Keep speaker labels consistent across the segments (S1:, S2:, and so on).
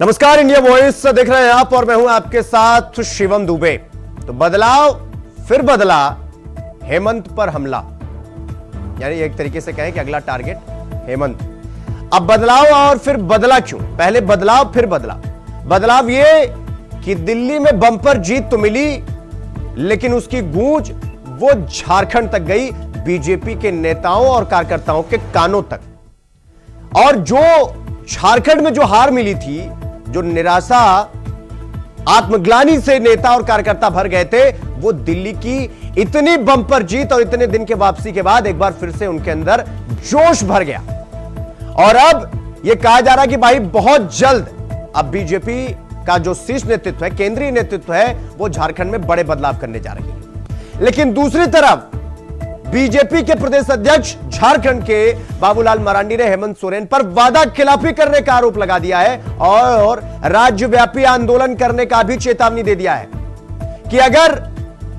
S1: नमस्कार, India voice देख रहे हैं आप और मैं हूं आपके साथ शिवम दुबे। तो बदलाव फिर बदला, हेमंत पर हमला, यानी एक तरीके से कहें कि अगला टारगेट हेमंत। अब बदलाव और फिर बदला क्यों? पहले बदलाव फिर बदला। बदलाव ये कि दिल्ली में बम्पर जीत तो मिली, लेकिन उसकी गूंज वो झारखंड तक गई, बीजेपी के नेताओं और कार्यकर्ताओं के कानों तक। और जो झारखंड में जो हार मिली थी, जो निराशा, आत्मग्लानि से नेता और कार्यकर्ता भर गए थे, वो दिल्ली की इतनी बम्पर जीत और इतने दिन के वापसी के बाद एक बार फिर से उनके अंदर जोश भर गया। और अब यह कहा जा रहा है कि भाई बहुत जल्द अब बीजेपी का जो शीर्ष नेतृत्व है, केंद्रीय नेतृत्व है, वो झारखंड में बड़े बदलाव करने जा रही है। लेकिन दूसरी तरफ बीजेपी के प्रदेश अध्यक्ष झारखंड के बाबूलाल मरांडी ने हेमंत सोरेन पर वादा खिलाफी करने का आरोप लगा दिया है और राज्यव्यापी आंदोलन करने का भी चेतावनी दे दिया है कि अगर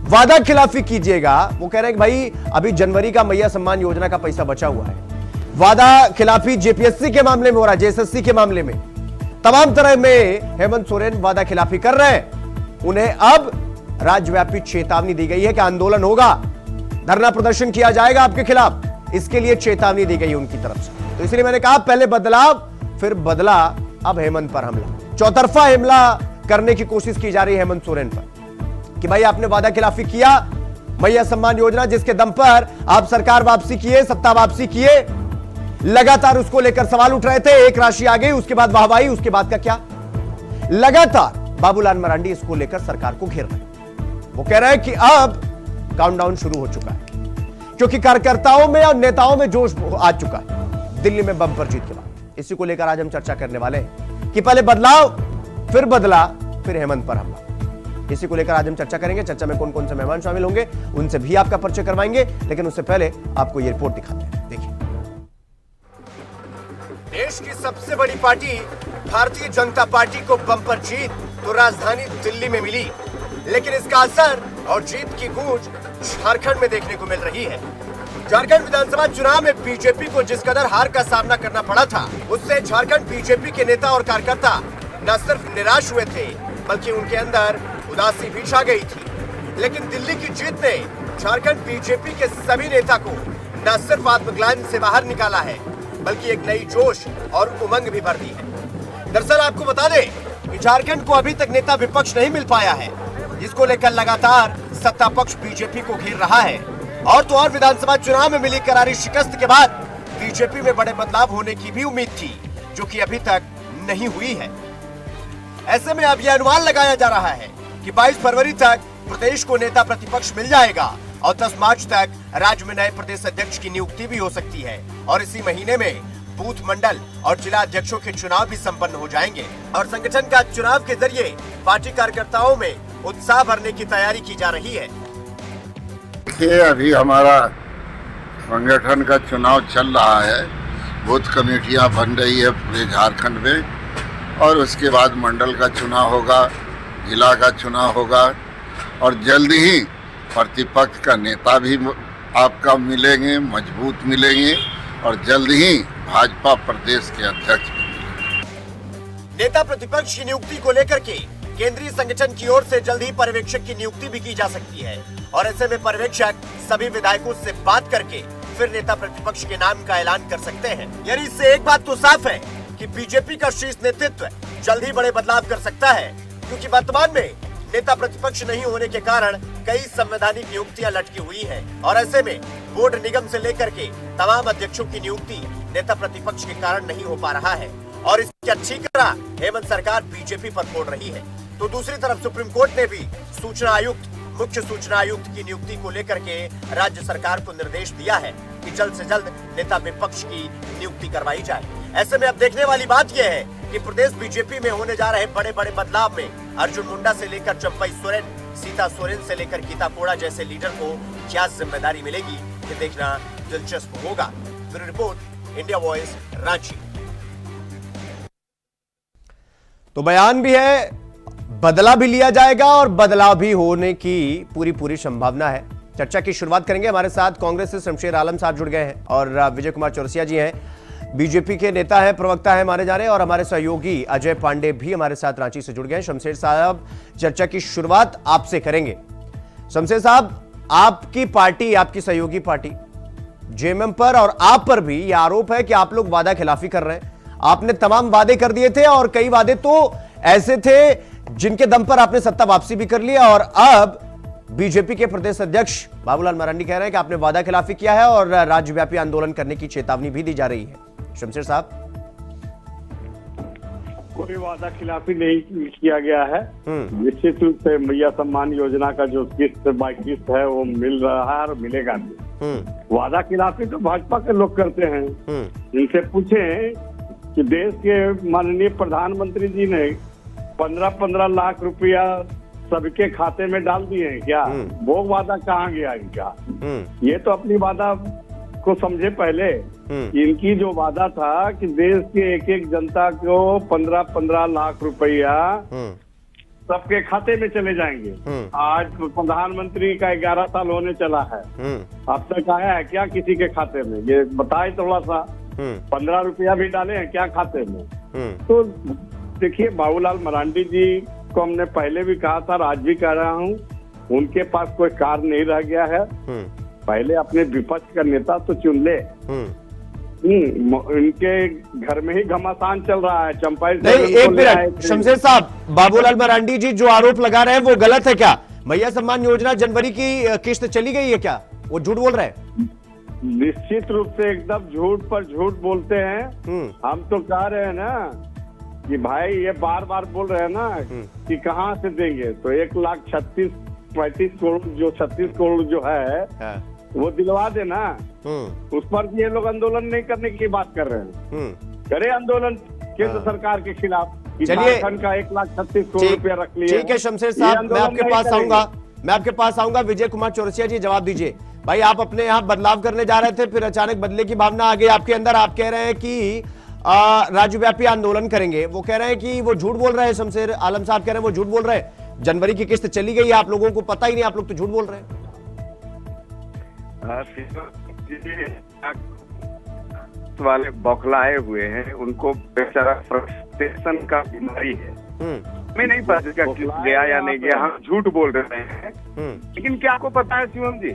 S1: वादा खिलाफी कीजिएगा, वो कह रहे हैं कि भाई अभी जनवरी का मैया सम्मान योजना का पैसा बचा हुआ है, वादा खिलाफी जेपीएससी के मामले में हो रहा है, जेएसएससी के मामले में, तमाम तरह में हेमंत सोरेन वादा खिलाफी कर रहे हैं। उन्हें अब राज्यव्यापी चेतावनी दी गई है कि आंदोलन होगा, धरना प्रदर्शन किया जाएगा आपके खिलाफ, इसके लिए चेतावनी दी गई उनकी तरफ से। तो इसलिए मैंने कहा पहले बदलाव फिर बदला, अब हेमंत पर हमला, चौतरफा हमला करने की कोशिश की जा रही है हेमंत सोरेन पर कि भाई आपने वादा खिलाफी किया, मैया सम्मान योजना जिसके दम पर आप सरकार वापसी किए, सत्ता वापसी किए, लगातार उसको लेकर सवाल उठ रहे थे। एक राशि आ गई, उसके बाद वाहवाही, उसके बाद का क्या? लगातार बाबूलाल मरांडी इसको लेकर सरकार को घेर रहे। वो कह रहे हैं कि अब काउंटडाउन शुरू हो चुका है, क्योंकि कार्यकर्ताओं में और नेताओं में जोश आ चुका है दिल्ली में बम्पर जीत के बाद। इसी को लेकर आज हम चर्चा करने वाले हैं कि पहले बदलाव फिर बदला, फिर हेमंत पर हमला। इसी को लेकर आज हम चर्चा करेंगे। चर्चा में कौन कौन से मेहमान शामिल होंगे, उनसे भी आपका परिचय करवाएंगे, लेकिन उससे पहले आपको यह रिपोर्ट दिखाते हैं। देखिए, देश की सबसे बड़ी पार्टी भारतीय जनता पार्टी को बम्पर जीत तो राजधानी दिल्ली में मिली, लेकिन इसका असर और जीत की गूंज झारखंड में देखने को मिल रही है। झारखंड विधानसभा चुनाव में बीजेपी को जिस कदर हार का सामना करना पड़ा था, उससे झारखंड बीजेपी के नेता और कार्यकर्ता न सिर्फ निराश हुए थे, बल्कि उनके अंदर उदासी भी छा गई थी। लेकिन दिल्ली की जीत ने झारखंड बीजेपी के सभी नेता को न सिर्फ आत्मग्लानि से बाहर निकाला है, बल्कि एक नई जोश और उमंग भी भर दी है। दरअसल आपको बता दें कि झारखंड को अभी तक नेता विपक्ष नहीं मिल पाया है, जिसको लेकर लगातार सत्ता पक्ष बीजेपी को घेर रहा है। और तो और विधानसभा चुनाव में मिली करारी शिकस्त के बाद बीजेपी में बड़े बदलाव होने की भी उम्मीद थी, जो कि अभी तक नहीं हुई है। ऐसे में अब यह अनुमान लगाया जा रहा है कि 22 फरवरी तक प्रदेश को नेता प्रतिपक्ष मिल जाएगा और 10 मार्च तक राज्य में नए प्रदेश अध्यक्ष की नियुक्ति भी हो सकती है। और इसी महीने में बूथ मंडल और जिला अध्यक्षों के चुनाव भी संपन्न हो जाएंगे और संगठन का चुनाव के जरिए पार्टी कार्यकर्ताओं में उत्साह भरने की तैयारी की जा रही है।
S2: देखिए, अभी हमारा संगठन का चुनाव चल रहा है, बूथ कमेटियां बन रही है पूरे झारखंड में, और उसके बाद मंडल का चुनाव होगा, जिला का चुनाव होगा, और जल्द ही प्रतिपक्ष का नेता भी आपका मिलेंगे, मजबूत मिलेंगे, और जल्द ही भाजपा प्रदेश के अध्यक्ष मिलेंगे।
S1: नेता प्रतिपक्ष की नियुक्ति को लेकर के केंद्रीय संगठन की ओर से जल्द ही पर्यवेक्षक की नियुक्ति भी की जा सकती है, और ऐसे में पर्यवेक्षक सभी विधायकों से बात करके फिर नेता प्रतिपक्ष के नाम का ऐलान कर सकते हैं। यानी इससे एक बात तो साफ है कि बीजेपी का शीर्ष नेतृत्व जल्द ही बड़े बदलाव कर सकता है, क्योंकि वर्तमान में नेता प्रतिपक्ष नहीं होने के कारण कई संवैधानिक नियुक्तियां लटकी हुई है, और ऐसे में बोर्ड निगम से लेकर के तमाम अध्यक्षों की नियुक्ति नेता प्रतिपक्ष के कारण नहीं हो पा रहा है, और इसकी अच्छी तरह हेमंत सरकार बीजेपी पर फोड़ रही है। तो दूसरी तरफ सुप्रीम कोर्ट ने भी सूचना आयुक्त, मुख्य सूचना आयुक्त की नियुक्ति को लेकर के राज्य सरकार को निर्देश दिया है कि जल्द से जल्द नेता विपक्ष की नियुक्ति करवाई जाए। ऐसे में अब देखने वाली बात यह है कि प्रदेश बीजेपी में होने जा रहे बड़े बड़े बदलाव में अर्जुन मुंडा से लेकर चंपई सोरेन, सीता सोरेन से लेकर गीता कोड़ा जैसे लीडर को क्या जिम्मेदारी मिलेगी, ये देखना दिलचस्प होगा। Bureau report, India voice, Ranchi. तो बयान भी है, बदला भी लिया जाएगा और बदलाव भी होने की पूरी संभावना है। चर्चा की शुरुआत करेंगे। हमारे साथ कांग्रेस से शमशेर आलम साहब जुड़ गए हैं और विजय कुमार चौरसिया जी हैं। बीजेपी के नेता है, प्रवक्ता है माने जा रहे हैं, और हमारे सहयोगी अजय पांडे भी हमारे साथ रांची से जुड़ गए। शमशेर साहब, चर्चा की शुरुआत आपसे करेंगे। शमशेर साहब, आपकी पार्टी, आपकी सहयोगी पार्टी जेएमएम पर और आप पर भी यह आरोप है कि आप लोग वादा खिलाफी कर रहे हैं। आपने तमाम वादे कर दिए थे और कई वादे तो ऐसे थे जिनके दम पर आपने सत्ता वापसी भी कर लिया, और अब बीजेपी के प्रदेश अध्यक्ष बाबूलाल मरांडी कह रहे हैं कि आपने वादा खिलाफी किया है और राज्यव्यापी आंदोलन करने की चेतावनी भी दी जा रही है। शमशेर साहब,
S3: कोई वादा खिलाफी नहीं किया गया है। निश्चित रूप से मैया सम्मान योजना का जो किस्त बाय किस्त है वो मिल रहा है और मिलेगा भी। वादा खिलाफी तो भाजपा के लोग करते हैं। इनसे पूछें कि देश के माननीय प्रधानमंत्री जी ने 15-15 लाख रुपया सबके खाते में डाल दिए हैं क्या? वो वादा कहाँ गया इनका? ये तो अपनी वादा को समझे पहले। इनकी जो वादा था कि देश के एक एक जनता को 15-15 लाख रुपया सबके खाते में चले जाएंगे। आज प्रधानमंत्री का 11 साल होने चला है, अब तक आया है क्या किसी के खाते में? ये बताए थोड़ा सा। 15 रुपया भी डाले हैं क्या खाते में? तो देखिए, बाबूलाल मरांडी जी को हमने पहले भी कहा था, आज भी कह रहा हूँ, उनके पास कोई कार्य नहीं रह गया है। पहले अपने विपक्ष का नेता तो चुन ले। इनके घर में ही घमासान चल रहा है। चंपाई
S1: नहीं, एक मिनट शमशेर साहब, बाबूलाल मरांडी जी जो आरोप लगा रहे हैं वो गलत है क्या? मैया सम्मान योजना जनवरी की किस्त चली गई है क्या? वो झूठ बोल रहे हैं।
S3: निश्चित रूप से एकदम झूठ पर झूठ बोलते हैं। हम तो कह रहे हैं ना कि भाई ये बार बार बोल रहे हैं ना कि कहाँ से देंगे, तो 1,36,35 करोड़ जो 36 करोड़ जो है वो दिलवा देना। उस पर भी ये लोग आंदोलन नहीं करने की बात कर रहे हैं। करे आंदोलन केंद्र सरकार के खिलाफ।
S1: चलिए,
S3: झारखंड का 1,36 करोड़ रुपया रख लिया।
S1: ठीक है शमशेर साहब, मैं आपके पास आऊंगा। विजय कुमार चौरसिया जी, जवाब दीजिए। भाई, आप अपने यहाँ बदलाव करने जा रहे थे, फिर अचानक बदले की भावना आ गई आपके अंदर। आप कह रहे हैं कि राज्यव्यापी आंदोलन करेंगे। वो कह रहे हैं कि वो झूठ बोल रहे हैं। शमशेर आलम साहब कह रहे हैं वो झूठ बोल रहे हैं। जनवरी की किस्त चली गई है, आप लोगों को पता ही नहीं, आप लोग तो झूठ बोल रहे हैं।
S3: वाले बौखलाए हुए हैं, उनको बेचारा फ्रस्ट्रेशन का बीमारी है। हमें नहीं पता इसका किस्त गया या नहीं गया, हम झूठ बोल रहे हैं। लेकिन क्या आपको पता है शिवम जी,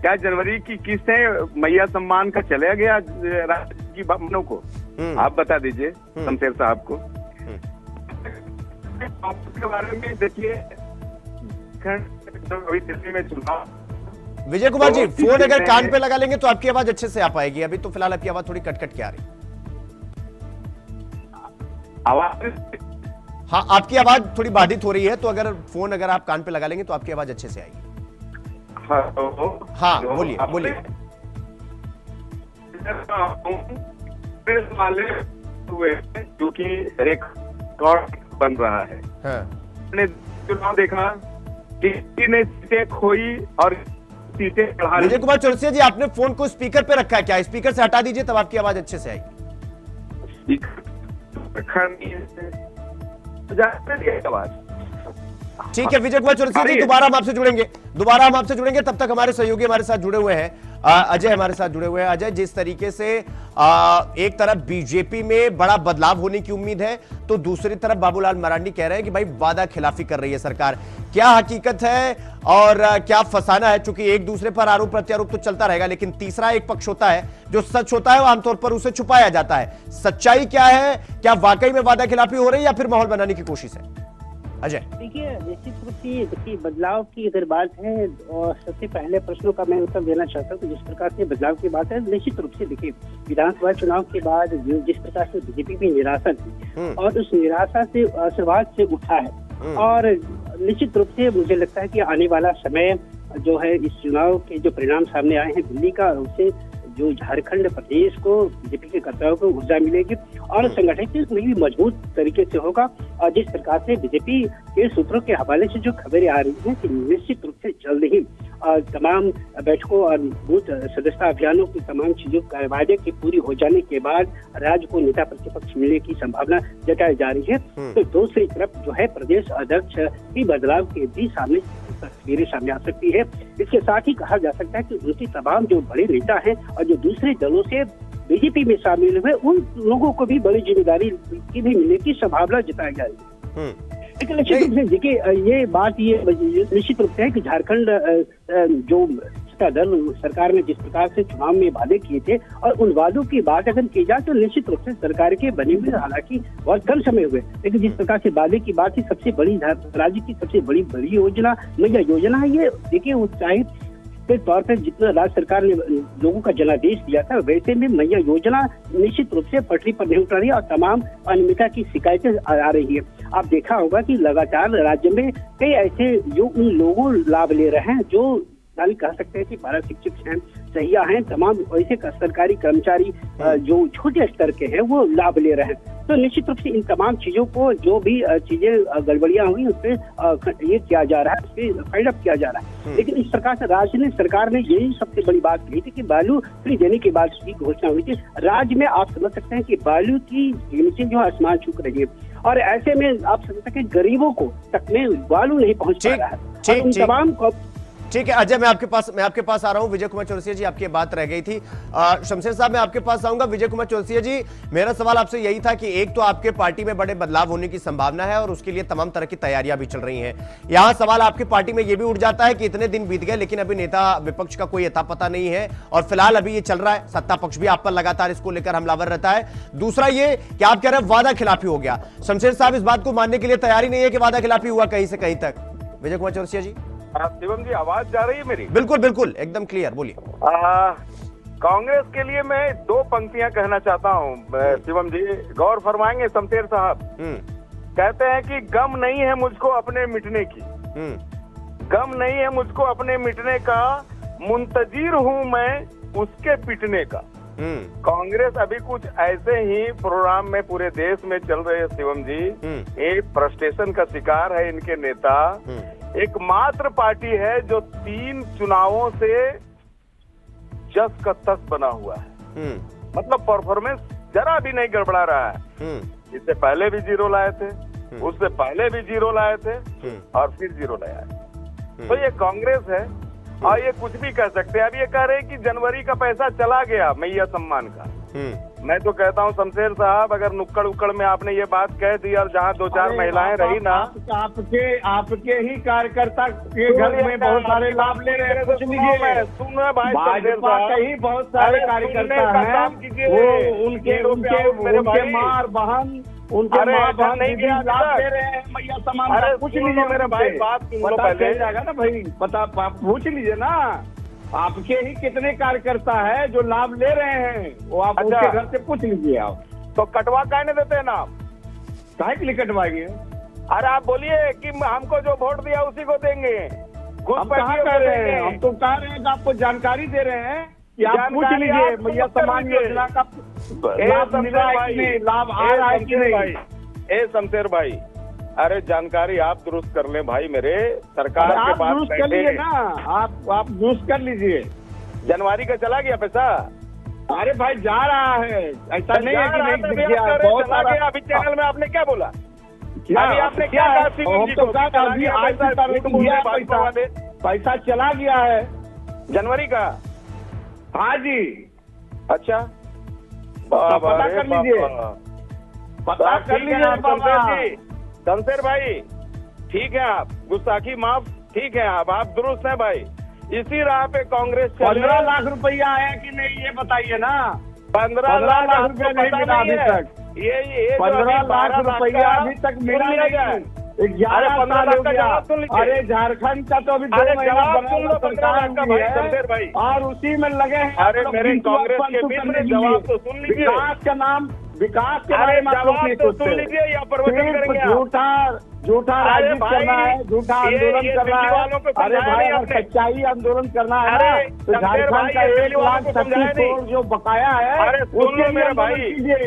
S3: क्या जनवरी की किस्त है मैया सम्मान का चला गया राज्य की बहनों को? आप बता दीजिए शमशेर साहब को। के बारे में देखिए, अभी दिल्ली में चुनाव।
S1: विजय कुमार जी, फोन अगर कान पे लगा लेंगे तो आपकी आवाज अच्छे से आ पाएगी। अभी तो फिलहाल आपकी आवाज थोड़ी कट-कट के आ रही।
S3: आवाज,
S1: हाँ, आपकी आवाज थोड़ी बाधित हो रही है, तो अगर आप कान पे लगा लेंगे तो आपकी आवाज अच्छे से आएगी। हाँ, बोलिए।
S3: वाले हुए क्योंकि एक बन रहा है। मैंने चुनाव देखा, किसी ने सीटें खोई और सीटें बढ़ा।
S1: विजय कुमार चौरसिया जी, आपने फोन को स्पीकर पे रखा है क्या? स्पीकर से हटा दीजिए, तब आपकी आवाज अच्छे से आएगी। ठीक है विजय कुमार चौरसिया जी, दोबारा हम आपसे जुड़ेंगे। तब तक हमारे सहयोगी हमारे साथ जुड़े हुए हैं, अजय हमारे साथ जुड़े हुए हैं। अजय, जिस तरीके से एक तरफ बीजेपी में बड़ा बदलाव होने की उम्मीद है, तो दूसरी तरफ बाबूलाल मरांडी कह रहे हैं कि भाई वादा खिलाफी कर रही है सरकार। क्या हकीकत है और क्या फसाना है? चूंकि एक दूसरे पर आरोप प्रत्यारोप तो चलता रहेगा, लेकिन तीसरा एक पक्ष होता है, जो सच होता है वो आमतौर पर उसे छुपाया जाता है। सच्चाई क्या है? क्या वाकई में वादा खिलाफी हो रही है या फिर माहौल बनाने की कोशिश है? अजय,
S4: देखिए, निश्चित रूप से देखिए बदलाव की अगर बात है, और सबसे पहले प्रश्नों का मैं उत्तर देना चाहता हूँ। तो जिस प्रकार से बदलाव की बात है, निश्चित रूप से देखिए विधानसभा चुनाव के बाद जिस प्रकार से बीजेपी की निराशा थी और उस निराशा से आशीर्वाद से उठा है, और निश्चित रूप से मुझे लगता है कि आने वाला समय जो है, इस चुनाव के जो परिणाम सामने आए हैं दिल्ली का, उससे जो झारखंड प्रदेश को बीजेपी के कर्ताओं को ऊर्जा मिलेगी और संगठित में भी मजबूत तरीके से होगा। और जिस प्रकार से बीजेपी के सूत्रों के हवाले से जो खबरें आ रही हैं कि निश्चित रूप से जल्द ही तमाम बैठकों और बूथ सदस्यता अभियानों की तमाम चीजों कार्यवाही के पूरी हो जाने के बाद राज्य को नेता प्रतिपक्ष मिलने की संभावना जताई जा रही है। तो दूसरी तरफ जो है प्रदेश अध्यक्ष की बदलाव के भी सामने तस्वीरें सामने आ सकती है। इसके साथ ही कहा जा सकता है कि उनकी तमाम जो बड़े नेता हैं और जो दूसरे दलों से बीजेपी में शामिल हुए उन लोगों को भी बड़ी जिम्मेदारी की भी मिलने की संभावना जताई जा रही है। लेकिन निश्चित रूप से देखिए ये बात ये निश्चित रूप से है कि झारखंड जो सत्ता दल सरकार ने जिस प्रकार से चुनाव में वादे किए थे और उन वादों की बात अगर की जाए तो निश्चित रूप से सरकार के बने हुए हालांकि बहुत कम समय हुए, लेकिन जिस प्रकार से वादे की बात थी सबसे बड़ी राज्य की सबसे बड़ी योजना मैया योजना है। ये देखिए उत्साहित के तौर पर जितना राज्य सरकार ने लोगों का जनादेश दिया था वैसे में मैया योजना निश्चित रूप से पटरी पर नहीं उतर रही है और तमाम अनियमितता की शिकायतें आ रही है। आप देखा होगा कि लगातार राज्य में कई ऐसे जो उन लोगों लाभ ले रहे हैं जो कह सकते हैं कि पारा शिक्षक हैं, सहिया हैं, तमाम ऐसे सरकारी कर्मचारी जो छोटे स्तर के हैं वो लाभ ले रहे हैं। तो निश्चित रूप से इन तमाम चीजों को जो भी चीजें गड़बड़ियां हुई उस पर ये किया जा रहा है, उस पर फाइंड अप किया जा रहा है। लेकिन इस प्रकार से राज्य सरकार ने यही सबसे बड़ी बात कही थी कि बालू फ्री देने के बाद की घोषणा हुई थी। राज्य में आप समझ सकते हैं कि बालू की कीमतें जो आसमान छू रही है और ऐसे में आप समझ सकते हैं गरीबों को तक में बालू नहीं पहुंच पा रहा है। उन तमाम
S1: ठीक है अजय, मैं आपके पास आ रहा हूं। विजय कुमार चौरसिया जी, आपकी बात रह गई थी। शमशेर साहब, मैं आपके पास आऊंगा। विजय कुमार चौरसिया जी, मेरा सवाल आपसे यही था कि एक तो आपके पार्टी में बड़े बदलाव होने की संभावना है और उसके लिए तमाम तरह की तैयारियां भी चल रही हैं। यहां सवाल आपकी पार्टी में यह भी उठ जाता है कि इतने दिन बीत गए लेकिन अभी नेता विपक्ष का कोई अता पता नहीं है और फिलहाल अभी ये चल रहा है, सत्ता पक्ष भी आप पर लगातार इसको लेकर हमलावर रहता है। दूसरा ये कि आप कह रहे हैं वादा खिलाफी हो गया। शमशेर साहब इस बात को मानने के लिए तैयारी नहीं है कि वादा खिलाफी हुआ कहीं से कहीं तक। विजय कुमार चौरसिया जी।
S5: शिवम जी, आवाज जा रही है मेरी?
S1: बिल्कुल बिल्कुल, एकदम क्लियर, बोलिए।
S5: कांग्रेस के लिए मैं दो पंक्तियां कहना चाहता हूं शिवम जी, गौर फरमाएंगे शमशेर साहब। कहते हैं कि गम नहीं है मुझको अपने मिटने की, गम नहीं है मुझको अपने मिटने का, मुंतजिर हूं मैं उसके पिटने का। कांग्रेस अभी कुछ ऐसे ही प्रोग्राम में पूरे देश में चल रहे हैं शिवम जी। एक फ्रस्ट्रेशन का शिकार है इनके नेता। एकमात्र पार्टी है जो 3 चुनावों से जस का तस बना हुआ है। मतलब परफॉर्मेंस जरा भी नहीं गड़बड़ा रहा है। इससे पहले भी 0 लाए थे, उससे पहले भी 0 लाए थे और फिर 0 लाया है। तो ये कांग्रेस है और ये कुछ भी कह सकते हैं। अब ये कह रहे हैं कि जनवरी का पैसा चला गया मैया सम्मान का। मैं तो कहता हूँ शमशेर साहब, अगर नुक्कड़ उक्कड़ में आपने ये बात कह दी और जहाँ 2-4 महिलाएं रही ना,
S3: आपके ही कार्यकर्ता के घर में बहुत सारे लाभ ले रहे हैं। कुछ लीजिए,
S5: सुनो भाई,
S3: भाजपा के ही बहुत सारे कार्यकर्ता हैं, वो उनके माँ बहन उनके माँ बहन नहीं लाभ ले रहे हैं मैया सम्मान। पूछ लीजिए मेरे भाई, बात पता चल जाएगा ना भाई, पता पूछ लीजिए ना। आपके ही कितने कार्यकर्ता है जो लाभ ले रहे हैं, वो आप उनके घर से पूछ लीजिए। आप
S5: तो कटवा कहने देते हैं ना,
S3: काहे के लिए कटवाएंगे?
S5: अरे आप बोलिए कि हमको जो वोट दिया उसी को देंगे।
S3: हम कहाँ कह रहे हैं, हम तो कह रहे हैं कि आपको जानकारी दे रहे हैं कि आप पूछ लीजिए मैया सम्मान योजना का लाभ मिला है कि नहीं, लाभ आ रहा है कि नहीं।
S5: ए शमशेर भाई, अरे जानकारी आप दुरुस्त कर लें भाई, मेरे सरकार के पास
S3: दुरुस्त कर लीजिए ना, आप दुरुस्त कर लीजिए।
S5: जनवरी का चला गया पैसा?
S3: अरे भाई जा रहा है, ऐसा नहीं है कि नहीं दिख गया, बहुत सारा।
S5: अभी चैनल में आपने क्या बोला?
S3: अभी आपने क्या पैसा चला गया है
S5: जनवरी का?
S3: हाँ जी।
S5: अच्छा,
S3: पता कर लीजिए, पता कर लीजिए
S5: शमशेर भाई। ठीक है, आप गुस्ताखी माफ, ठीक है, आप दुरुस्त हैं भाई। इसी राह पे कांग्रेस
S3: 15 लाख रुपया है कि नहीं ये बताइए ना।
S5: 15 लाख रुपया
S3: नहीं मिला अभी तक।
S5: ये
S3: 15 लाख रुपया अभी तक मिला नहीं। 11 साल हो गया। अरे झारखंड का तो अभी 2 महीना सरकार है और उसी में लगे हैं।
S5: अरे मेरे कांग्रेस के मित्र, जवाब तो सुन लीजिए।
S3: विकास का नाम, विकास के बारे में
S5: जवाब तो सुन लीजिए या प्रवचन करेंगे।
S3: झूठा राजनीति करना है, झूठा आंदोलन करना है। अरे भाई, अगर सच्चाई आंदोलन करना है ना तो झारखंड का 1,36,000 करोड़ जो बकाया है उसके लिए आंदोलन कीजिए।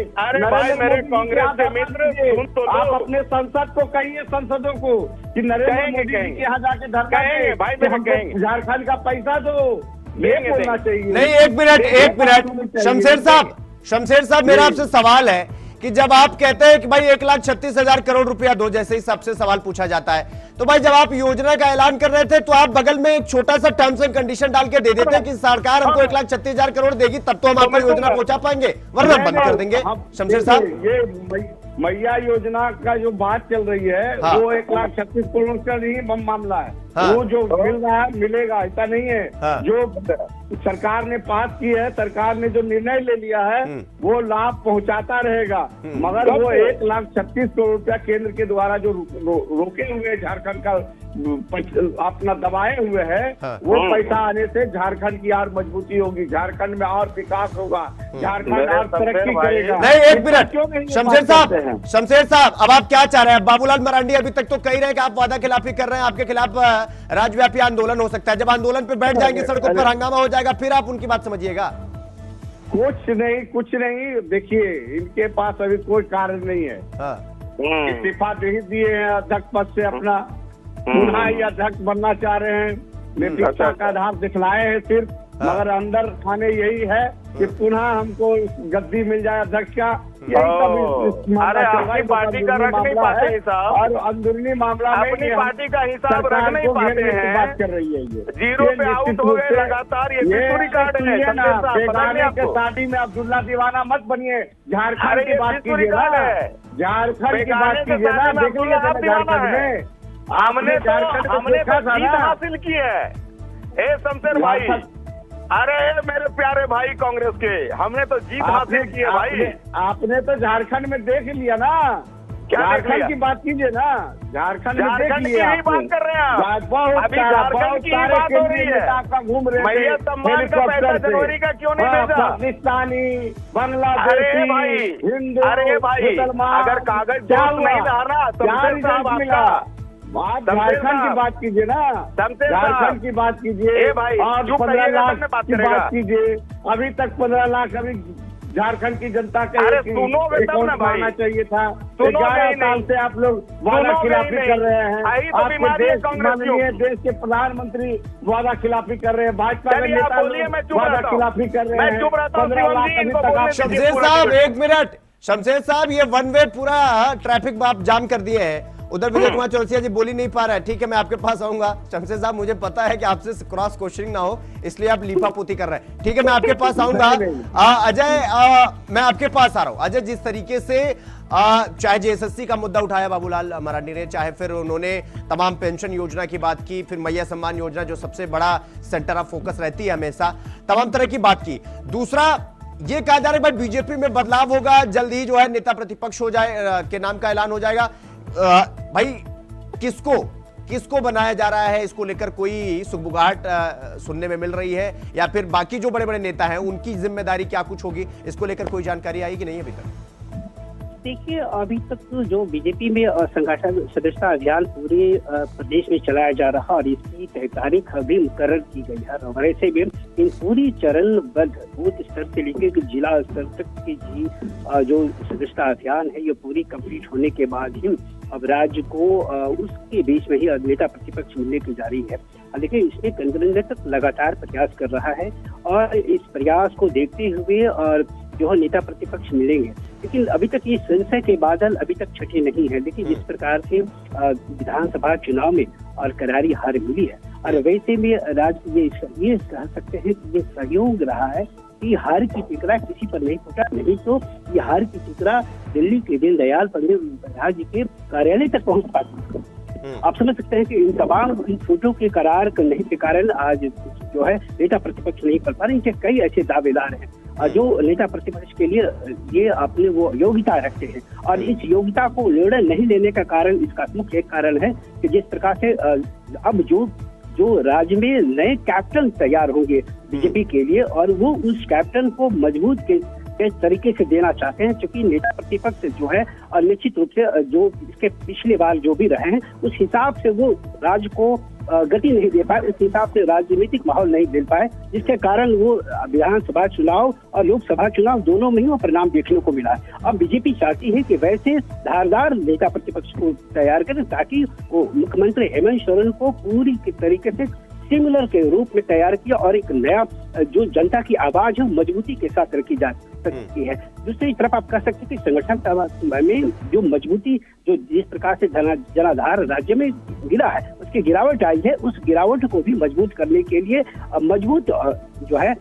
S5: मेरे कांग्रेस के मित्र,
S3: आप अपने संसद को कहिए, सांसदों को कि नरेंद्र मोदी जी के यहाँ जाके धरना कहेंगे झारखंड का पैसा दो, ये बोलना चाहिए।
S1: नहीं, एक मिनट शमशेर साहब, मेरा आपसे सवाल है कि जब आप कहते हैं कि भाई 1,36,000 करोड़ रुपया दो, जैसे ही सबसे सवाल पूछा जाता है, तो भाई जब आप योजना का ऐलान कर रहे थे तो आप बगल में एक छोटा सा टर्म्स एंड कंडीशन डाल के दे देते कि सरकार हमको 1,36,000 करोड़ देगी तब तो हम आपको योजना पहुंचा पाएंगे, वरना बंद कर देंगे। शमशेर साहब,
S3: ये मैया योजना का जो बात चल रही है,
S1: हाँ।
S3: वो 1,36,000 करोड़ का नहीं मामला है।
S1: हाँ।
S3: वो जो मिल रहा है मिलेगा, ऐसा नहीं है।
S1: हाँ।
S3: जो सरकार ने पास की है, सरकार ने जो निर्णय ले लिया है, वो लाभ पहुंचाता रहेगा। मगर वो 1,36,000 करोड़ रुपया केंद्र के द्वारा जो रोके हुए झारखंड का अपना दबाए हुए है,
S1: हाँ।
S3: वो पैसा आने से झारखंड की और मजबूती होगी, झारखंड में और विकास होगा, झारखंड और तरक्की करेगा।
S1: नहीं, एक मिनट
S3: क्यों नहीं ये
S1: शमशेर
S3: बात करते हैं?
S1: साहब, शमशेर साहब, अब आप क्या चाह रहे हैं? बाबूलाल मरांडी अभी तक तो कह रहे हैं कि आप वादा खिलाफी कर रहे हैं, आपके खिलाफ राज्यव्यापी आंदोलन हो सकता है। जब आंदोलन पे बैठ जाएंगे, सड़कों पर हंगामा हो जाएगा, फिर आप उनकी बात समझिएगा।
S3: कुछ नहीं। देखिए, इनके पास अभी कोई कारण नहीं है।
S1: हाँ।
S3: इस्तीफा दे दिए हैं अध्यक्ष पद से अपना, पुनः ये अध्यक्ष बनना चाह रहे हैं, नैतिकता का आधार दिखलाए हैं सिर्फ, मगर अंदर खाने यही है कि पुनः हमको गद्दी मिल जाए अध्यक्ष का। यही सब
S5: अरे अपनी पार्टी का रख नहीं पाते हिसाब,
S3: और अंदरूनी मामला में
S5: अपनी पार्टी का हिसाब रख नहीं पाते हैं।
S3: बात कर रही है ये
S5: जीरो पे आउट हो गए लगातार, ये पितूरी कार्ड है।
S3: बेगाने के शादी में अब्दुल्ला दीवाना मत बनिए। झारखंड की बात कीजिए ना, झारखंड की बात कीजिए ना, देखिए झारखंड में
S5: हमने तो जीत हासिल की है। ए शमशेर भाई, अरे मेरे प्यारे भाई कांग्रेस के, हमने तो जीत हासिल की है भाई।
S3: आपने तो झारखंड में देख लिया ना, झारखंड की बात कीजिए ना, झारखंड में देख लिया।
S5: की बात कर रहे हैं आप, अभी झारखंड की ही बात हो रही है।
S3: घूम रहे
S5: मैया सम्मान का पैसा जनवरी का क्यों नहीं भेजा?
S3: पाकिस्तानी, बांग्लादेशी,
S5: भाई,
S3: हिंदू,
S5: अरे भाई,
S3: मुसलमान,
S5: अगर कागज जोश नहीं रहा ना, शमशेर साहब आपका
S3: बात झारखंड की बात कीजिए ना, झारखंड की बात कीजिए, और 15 लाख की बात कीजिए। अभी तक 15 लाख अभी झारखंड की जनता का अकाउंट आना चाहिए था। 11 साल से आप लोग वादा खिलाफी कर रहे हैं। आपके देश माननीय देश के प्रधानमंत्री वादा खिलाफी कर रहे हैं, भाजपा के नेता वादा खिलाफी कर रहे हैं। 15 लाख अभी तक आप।
S1: शमशेर साहब, एक मिनट। शमशेर साहब, ये वन वे पूरा ट्रैफिक आप जाम कर दिए हैं। उधर विजय कुमार चौरसिया जी बोल ही नहीं पा रहा है। ठीक है, मैं आपके पास आऊंगा। शमशेर साहब, मुझे पता है कि आपसे क्रॉस क्वेश्चनिंग ना हो, इसलिए आप लीपापोती कर रहे हैं। ठीक है, मैं आपके पास आऊंगा। अजय, मैं आपके पास आ रहा हूं। अजय, जिस तरीके से चाहे जेएसएससी का मुद्दा उठाया बाबूलाल मरांडी ने, चाहे फिर उन्होंने तमाम पेंशन योजना की बात की, फिर मैया सम्मान योजना जो सबसे बड़ा सेंटर ऑफ फोकस रहती है हमेशा, तमाम तरह की बात की। दूसरा ये कहा जा रहा है भाई बीजेपी में बदलाव होगा, जल्द ही जो है नेता प्रतिपक्ष हो जाए के नाम का ऐलान हो जाएगा। भाई किसको बनाया जा रहा है, इसको लेकर कोई सुगबुगाहट सुनने में मिल रही है, या फिर बाकी जो बड़े बड़े नेता हैं उनकी जिम्मेदारी क्या कुछ होगी, इसको लेकर कोई जानकारी आई कि नहीं अभी तक?
S4: देखिए, अभी तक तो जो बीजेपी में संगठन सदस्यता अभियान पूरे प्रदेश में चलाया जा रहा और इसकी तारीख अभी मुकर्रर की गई है। वैसे भी इन पूरी चरणबद्ध बूथ स्तर से लेकर जिला स्तर तक की जो सदस्यता अभियान है, ये पूरी कंप्लीट होने के बाद ही अब राज्य को उसके बीच में ही नेता प्रतिपक्ष मिलने की जारी है। लेकिन इसमें केंद्र तक लगातार प्रयास कर रहा है और इस प्रयास को देखते हुए और जो है नेता प्रतिपक्ष मिलेंगे, लेकिन अभी तक ये संशय के बादल अभी तक छटे नहीं है। लेकिन जिस प्रकार से विधानसभा चुनाव में और करारी हार मिली है, और वैसे में राज्य ये कह सकते हैं कि ये सहयोग रहा है कि हार की टिकरा किसी पर नहीं फूटा, नहीं तो ये हार की टिकरा दिल्ली के दीनदयाल पंडित जी के कार्यालय तक पहुंच पाती। आप समझ सकते हैं कि इन तमाम फोटो के करार नहीं के कारण आज जो है नेता प्रतिपक्ष नहीं कर पा रहे। इनके कई ऐसे दावेदार हैं जो नेता प्रतिपक्ष के लिए ये अपने वो योग्यता रखते हैं, और इस योग्यता को निर्णय नहीं लेने का कारण, इसका मुख्य एक कारण है कि जिस प्रकार से अब जो राज्य में नए कैप्टन तैयार होंगे बीजेपी के लिए, और वो उस कैप्टन को मजबूत के तरीके से देना चाहते हैं, क्योंकि नेता प्रतिपक्ष जो है और निश्चित रूप से जो इसके पिछले बार जो भी रहे हैं उस हिसाब से वो राज्य को गति नहीं दे पाए, उस हिसाब से राजनीतिक माहौल नहीं दे पाए, जिसके कारण वो विधानसभा चुनाव और लोकसभा चुनाव दोनों में ही वो परिणाम देखने को मिला है। अब बीजेपी चाहती है कि वैसे धारदार नेता प्रतिपक्ष को तैयार करें ताकि वो मुख्यमंत्री हेमंत सोरेन को पूरी तरीके से सिमिलर के रूप में तैयार किया और एक नया जो जनता की आवाज है मजबूती के साथ रखी जाए, सकती है। दूसरी तरफ आप कह सकते हैं कि संगठन में जो मजबूती, जो जिस प्रकार से जनाधार राज्य में गिरा है, उसकी गिरावट आई है, उस गिरावट को भी मजबूत करने के लिए मजबूत जो है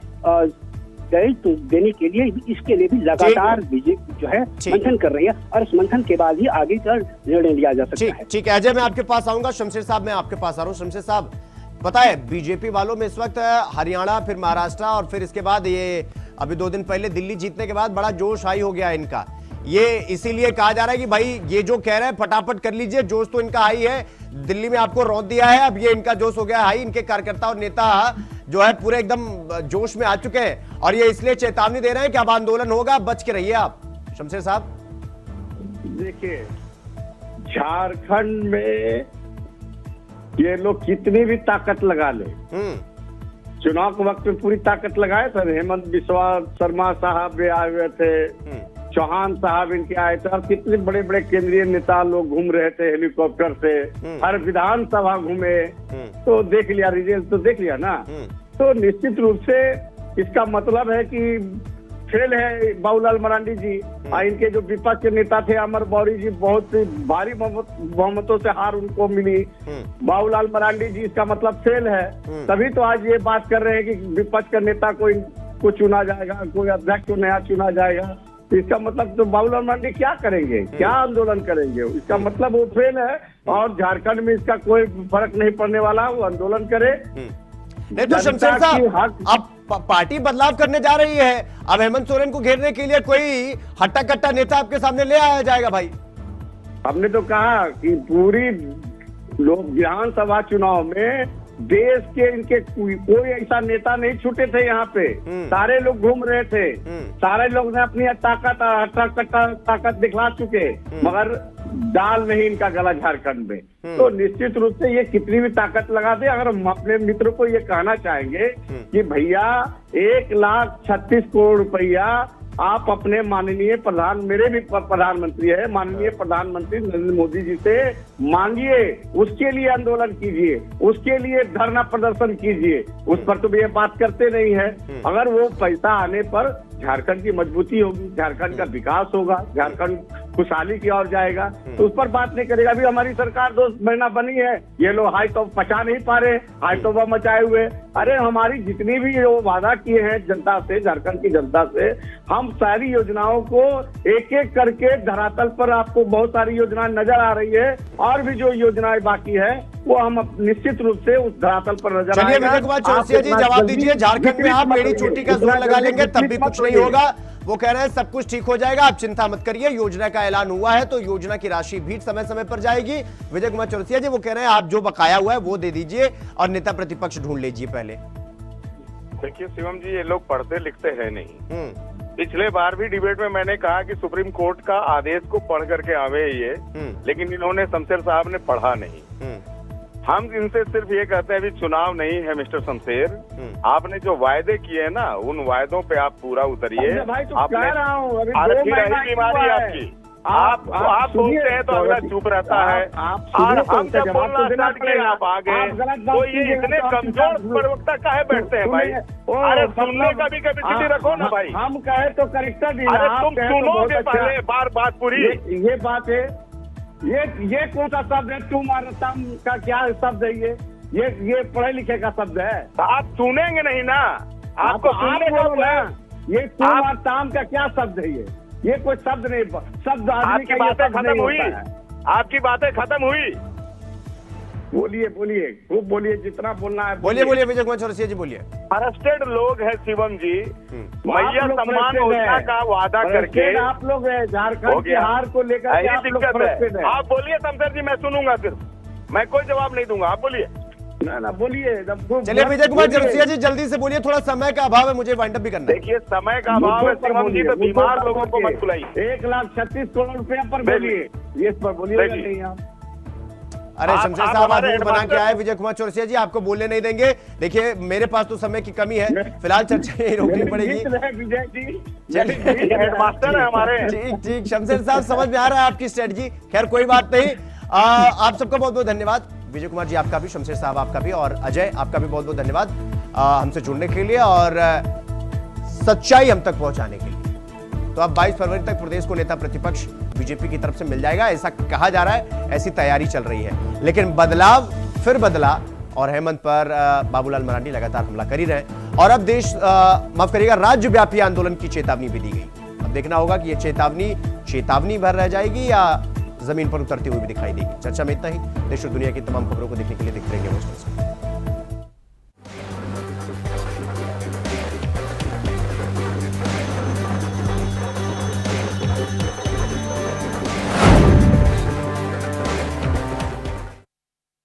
S4: दायित्व देने के लिए इसके लिए भी लगातार बीजेपी जो है मंथन कर रही है, और इस मंथन के बाद ही आगे का निर्णय लिया जा सकता है।
S1: ठीक है अजय, मैं आपके पास आऊंगा। शमशेर साहब, मैं आपके पास आ रहा हूँ। शमशेर साहब, पता है बीजेपी वालों में इस वक्त हरियाणा, फिर महाराष्ट्र और फिर इसके बाद ये अभी 2 दिन पहले दिल्ली जीतने के बाद बड़ा जोश हाई हो गया है इनका। ये इसीलिए कहा जा रहा है कि भाई ये जो कह रहे हैं फटाफट कर लीजिए, जोश तो इनका हाई है, दिल्ली में आपको रौंद दिया है, अब ये इनका जोश हो गया हाई। इनके कार्यकर्ता और नेता जो है पूरे एकदम जोश में आ चुके हैं और ये इसलिए चेतावनी दे रहे हैं कि अब आंदोलन होगा, बच के रहिए आप। शमशेर साहब,
S3: देखिए झारखंड में ये लोग कितनी भी ताकत लगा ले, चुनाव के वक्त में पूरी ताकत लगाए थे। हेमंत बिस्वा शर्मा साहब भी आए हुए थे, चौहान साहब इनके आए थे, और कितने बड़े बड़े केंद्रीय नेता लोग घूम रहे थे हेलीकॉप्टर से, हर विधानसभा घूमे, तो देख लिया, रिजल्ट तो देख लिया ना। तो निश्चित रूप से इसका मतलब है कि फेल है बाबूलाल मरांडी जी। इनके जो विपक्ष के नेता थे अमर गौरी जी, बहुत भारी बहुमतों से हार उनको मिली। बाबूलाल मरांडी जी, इसका मतलब फेल है। तभी तो आज ये बात कर रहे हैं कि विपक्ष का नेता को चुना जाएगा, कोई अध्यक्ष को नया चुना जाएगा। इसका मतलब तो बाबूलाल मरांडी क्या करेंगे, क्या आंदोलन करेंगे? इसका मतलब वो फेल है और झारखंड में इसका कोई फर्क नहीं पड़ने वाला, वो आंदोलन करे।
S1: नहीं तो शमशेर साहब, अब पार्टी बदलाव करने जा रही है, अब हेमंत सोरेन को घेरने के लिए कोई हट्टा कट्टा नेता आपके सामने ले आया जाएगा भाई।
S3: हमने तो कहा कि पूरी लोग विधानसभा चुनाव में देश के इनके कोई ऐसा नेता नहीं छूटे थे यहाँ पे, सारे लोग घूम रहे थे, सारे लोग ने अपनी ताकत दिखला चुके, मगर डाल नहीं इनका गला झारखंड में। तो निश्चित रूप से ये कितनी भी ताकत लगा दे, अगर हम अपने मित्रों को ये कहना चाहेंगे कि भैया 1,36 करोड़ रुपया आप अपने माननीय मेरे भी प्रधानमंत्री है, माननीय प्रधानमंत्री नरेंद्र मोदी जी से मांगिए, उसके लिए आंदोलन कीजिए, उसके लिए धरना प्रदर्शन कीजिए। उस पर तो ये बात करते नहीं है। अगर वो पैसा आने पर झारखंड की मजबूती होगी, झारखंड का विकास होगा, झारखंड खुशहाली की ओर जाएगा, तो उस पर बात नहीं करेगा। अभी हमारी सरकार 2 महीना बनी है, ये लोग हाई तो पचा नहीं पा रहे, हाई तो वह मचाए हुए। अरे हमारी जितनी भी जो वादा किए हैं जनता से, झारखंड की जनता से, हम सारी योजनाओं को एक एक करके धरातल पर आपको बहुत सारी योजनाएं नजर आ रही है, और भी जो योजनाएं बाकी है वो हम निश्चित रूप से उस धरातल पर नजर आएगा।
S1: चलिए विजय कुमार चौरसिया जी, जवाब दीजिए। झारखंड में आप एड़ी चोटी का जोर लगा लेंगे तब भी कुछ नहीं होगा। वो कह रहे हैं सब कुछ ठीक हो जाएगा, आप चिंता मत करिए, योजना का ऐलान हुआ है तो योजना की राशि भी समय समय पर जाएगी। विजय कुमार चौरसिया जी वो कह रहे हैं आप जो बकाया हुआ है वो दे दीजिए और नेता प्रतिपक्ष ढूंढ लीजिए पहले।
S5: देखिए शिवम जी, ये लोग पढ़ते लिखते हैं नहीं। पिछले बार भी डिबेट में मैंने कहा कि सुप्रीम कोर्ट का आदेश को पढ़ करके आवे ये, लेकिन इन्होंने शमशेर साहब ने पढ़ा नहीं। हम इनसे सिर्फ ये कहते हैं अभी चुनाव नहीं है मिस्टर शमशेर, आपने जो वायदे किए ना उन वायदों पे आप पूरा उतरिए। अरे फिर रही बीमारी आपकी, आप बोलते हैं तो अगला चुप रहता है, और हम जब बोलना स्टार्ट किए आप आगे, तो ये इतने कमजोर प्रवक्ता काहे बैठते हैं भाई? अरे सुनने का भी कैपेसिटी रखो ना भाई।
S3: हम कहे तो करेक्टर दी,
S5: अरे तुम सुनोगे पहले, बात पूरी।
S3: ये बात है, ये कौन सा शब्द है? तुम और तम का क्या शब्द है? ये पढ़े लिखे का शब्द है।
S5: आप सुनेंगे नहीं ना, आपको सुनने का
S3: ना। ये तुम और ताम का क्या शब्द है? ये कोई शब्द नहीं, शब्द आदमी
S5: की बातें खत्म हुई, आपकी बातें खत्म हुई।
S3: बोलिए खूब बोलिए, जितना बोलना है
S1: बोलिए। विजय कुमार चौरसिया जी बोलिए।
S5: अरेस्टेड लोग हैं शिवम जी, मैया सम्मान योजना का वादा करके
S3: आप लोग झारखंड के हार को लेकर
S5: यही दिक्कत है। आप बोलिए शमशेर जी, मैं सुनूंगा, सिर्फ मैं कोई जवाब नहीं दूंगा, आप बोलिए
S3: ना बोलिए।
S1: चलिए विजय कुमार चौरसिया जी जल्दी से बोलिए, थोड़ा समय का अभाव है, मुझे वाइंड अप भी करना है।
S5: देखिए समय का अभाव है शिवम जी, तो बीमार लोगों को मत बुलाइए।
S3: 1,36 करोड़ रुपया पर बोलिए, ये इस पर बोलिए नहीं आप।
S1: अरे शमशेर साहब आप रूल बना के आए, विजय कुमार चौरसिया जी आपको बोलने नहीं देंगे। देखिए मेरे पास तो समय की कमी है, फिलहाल चर्चा यही रोकनी पड़ेगी।
S3: विजय जी
S5: हेडमास्टर है हमारे।
S1: ठीक शमशेर साहब, समझ में आ रहा है आपकी स्ट्रेटजी, खैर कोई बात नहीं। आप सबका बहुत बहुत धन्यवाद। विजय कुमार जी आपका भी, शमशेर साहब आपका भी, और अजय आपका भी बहुत बहुत धन्यवाद हमसे जुड़ने के लिए और सच्चाई हम तक पहुंचाने के लिए। तो अब 22 फरवरी तक प्रदेश को नेता प्रतिपक्ष बीजेपी की तरफ से मिल जाएगा, ऐसा कहा जा रहा है, ऐसी तैयारी चल रही है। लेकिन बदलाव फिर बदला और हेमंत पर बाबूलाल मरांडी लगातार हमला कर ही रहे और अब देश माफ करिएगा राज्यव्यापी आंदोलन की चेतावनी भी दी गई। अब देखना होगा कि यह चेतावनी भर रह जाएगी या जमीन पर उतरती हुई भी दिखाई देगी। चर्चा में इतना ही। देश और दुनिया की तमाम खबरों को देखने के लिए देखते रहेंगे।